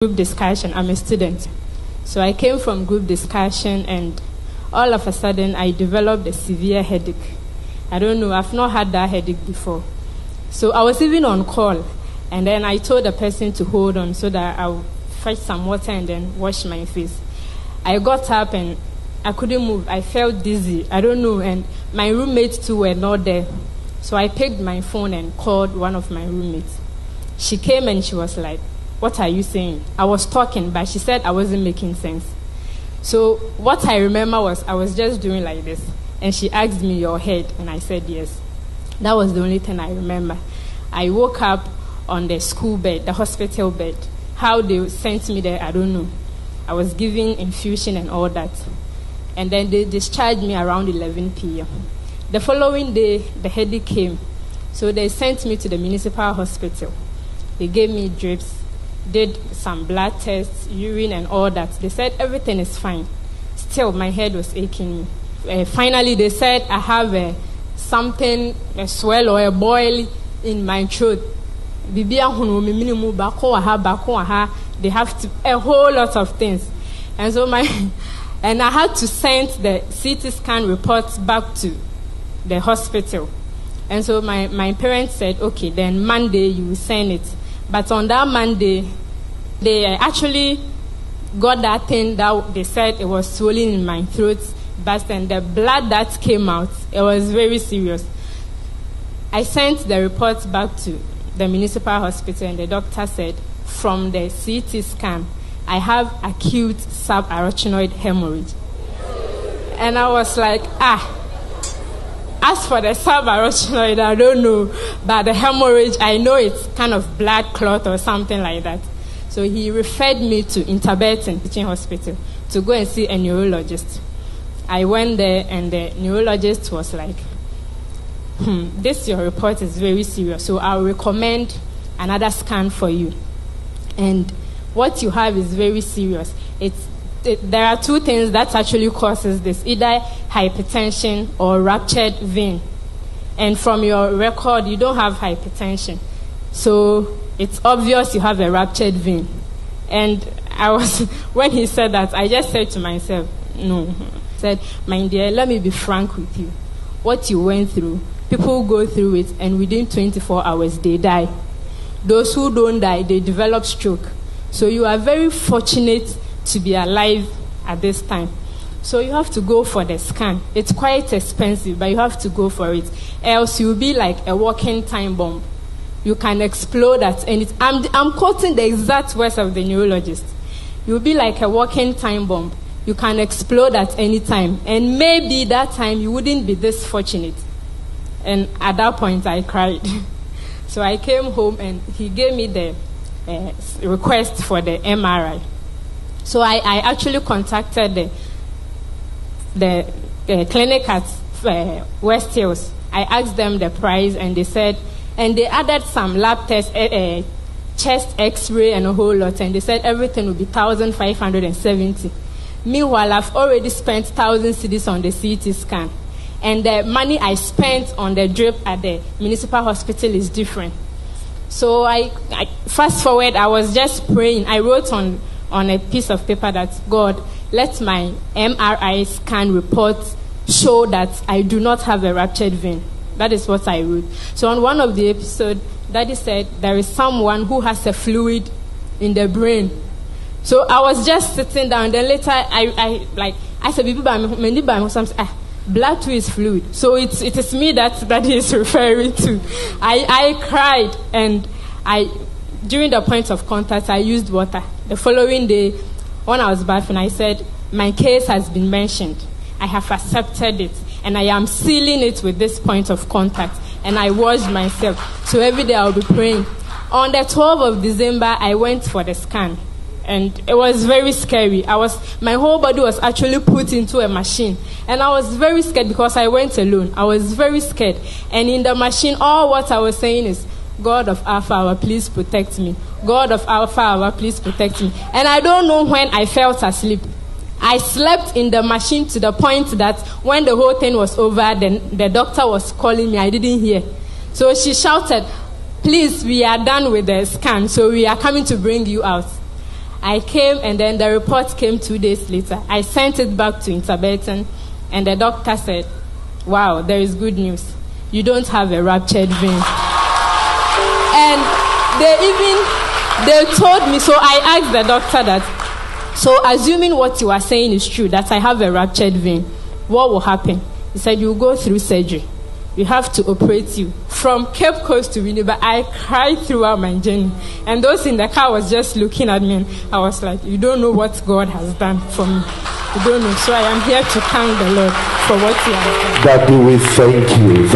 group discussion. I'm a student. So I came from group discussion and all of a sudden I developed a severe headache. I don't know, I've not had that headache before. So I was even on call and then I told the person to hold on so that I'll fetch some water and then wash my face. I got up and I couldn't move. I felt dizzy. I don't know, and my roommates too were not there. So I picked my phone and called one of my roommates. She came and she was like, "What are you saying?" I was talking, but she said I wasn't making sense. So what I remember was I was just doing like this. And she asked me, "Your head?" And I said yes. That was the only thing I remember. I woke up on the school bed, the hospital bed. How they sent me there, I don't know. I was given infusion and all that. And then they discharged me around 11 p.m. The following day, the headache came. So they sent me to the municipal hospital. They gave me drips, did some blood tests, urine and all that. They said everything is fine. Still, my head was aching me. Finally, they said I have a swell or a boil in my throat. They have to, a whole lot of things. And so and I had to send the CT scan reports back to the hospital. And so my parents said, okay, then Monday you will send it. But on that Monday, they actually got that thing that they said it was swollen in my throat. But then the blood that came out, it was very serious. I sent the reports back to the municipal hospital and the doctor said, from the CT scan, I have acute subarachnoid hemorrhage. And I was like, as for the subarachnoid, I don't know. But the hemorrhage, I know it's kind of blood clot or something like that. So he referred me to Interberton Teaching Hospital to go and see a neurologist. I went there and the neurologist was like, your report is very serious, so I'll recommend another scan for you. And what you have is very serious. There are two things that actually causes this, either hypertension or ruptured vein. And from your record, you don't have hypertension. So it's obvious you have a ruptured vein. And when he said that, I just said to myself, no. I said, my dear, let me be frank with you. What you went through, people go through it, and within 24 hours, they die. Those who don't die, they develop stroke. So you are very fortunate to be alive at this time. So you have to go for the scan. It's quite expensive, but you have to go for it. Else you'll be like a walking time bomb. You can explode at any time. I'm quoting the exact words of the neurologist. You'll be like a walking time bomb. You can explode at any time. And maybe that time you wouldn't be this fortunate. And at that point, I cried. So I came home and he gave me the request for the MRI. So I actually contacted the clinic at West Hills. I asked them the price and they said, and they added some lab tests, chest x-ray and a whole lot, and they said everything would be 1,570. Meanwhile, I've already spent 1,000 cedis on the CT scan. And the money I spent on the drip at the municipal hospital is different. So I fast forward, I was just praying. I wrote on a piece of paper that, God, let my MRI scan report show that I do not have a ruptured vein. That is what I wrote. So on one of the episodes, Daddy said there is someone who has a fluid in the brain. So I was just sitting down. Then later, I said, blood too is fluid. So it is me that he is referring to. I cried, and during the point of contact, I used water. The following day, when I was bathing, I said, my case has been mentioned. I have accepted it, and I am sealing it with this point of contact. And I washed myself. So every day I'll be praying. On the 12th of December, I went for the scan. And it was very scary. My whole body was actually put into a machine. And I was very scared because I went alone. I was very scared. And in the machine, all what I was saying is, God of Alpha Hour, please protect me. God of Alpha Hour, please protect me. And I don't know when I felt asleep. I slept in the machine to the point that when the whole thing was over, then the doctor was calling me. I didn't hear. So she shouted, please, we are done with the scan, so we are coming to bring you out. I came, and then the report came 2 days later. I sent it back to Interbeton, and the doctor said, wow, there is good news. You don't have a ruptured vein. And they told me, so I asked the doctor that, so assuming what you are saying is true, that I have a ruptured vein, what will happen? He said, you go through surgery. We have to operate you. From Cape Coast to Winneba, I cried throughout my journey. And those in the car was just looking at me, and I was like, you don't know what God has done for me. You don't know. So I am here to thank the Lord for what he has done. Daddy, we thank you.